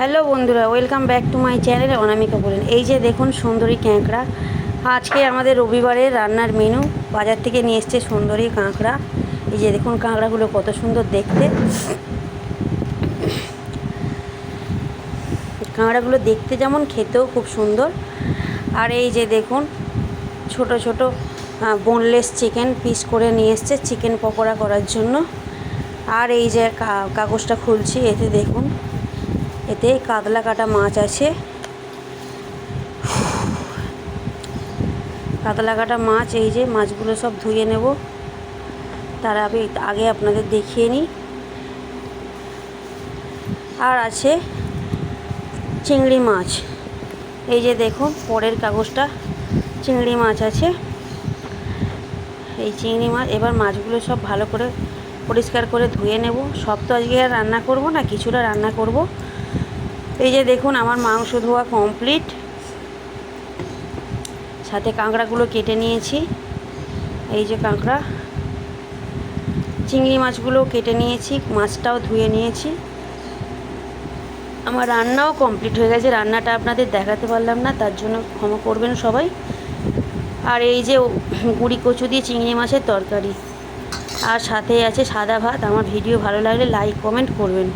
Hello বন্ধুরা, welcome back to my channel Anamika বলেন। এই যে দেখুন সুন্দরী কাঁকড়া। আজকে আমাদের রবিবারের রান্নার মেনু। বাজার থেকে নিয়ে এসছে সুন্দরী কাঁকড়া। এই যে দেখুন কাঁকড়াগুলো কত সুন্দর দেখতে। কাঁকড়াগুলো দেখতে যেমন, খেতেও খুব সুন্দর। আর এই যে দেখুন ছোট ছোট বোনলেস চিকেন পিস করে নিয়ে এসছে চিকেন পকোড়া করার জন্য। আর এই যে কাগজটা খুলছি, এতে দেখুন এতে কাতলা কাটা মাছ আছে। কাতলা কাটা মাছ, এই যে মাছগুলো সব ধুয়ে নেব। তার আগে আপনাদের দেখিয়ে নিই। আর আছে চিংড়ি মাছ। এই যে দেখুন পরের কাগজটা, চিংড়ি মাছ আছে। এই চিংড়ি মাছ, এবার মাছগুলো সব ভালো করে পরিষ্কার করে ধুয়ে নেব। সব তো আজকে আর রান্না করব না, কিছুটা রান্না করব। এই যে দেখুন আমার মাংস ধোয়া কমপ্লিট, সাথে কাঁকড়াগুলো কেটে নিয়েছি। এই যে কাঁকড়া, চিংড়ি মাছগুলো কেটে নিয়েছি, মাছটাও ধুয়ে নিয়েছি। আমার রান্নাও কমপ্লিট হয়ে গেছে। রান্নাটা আপনাদের দেখাতে পারলাম না, তার জন্য ক্ষমা করবেন সবাই। আর এই যে গুঁড়ি কচু দিয়ে চিংড়ি মাছের তরকারি, আর সাথে আছে সাদা ভাত। আমার ভিডিও ভালো লাগলে লাইক কমেন্ট করবেন।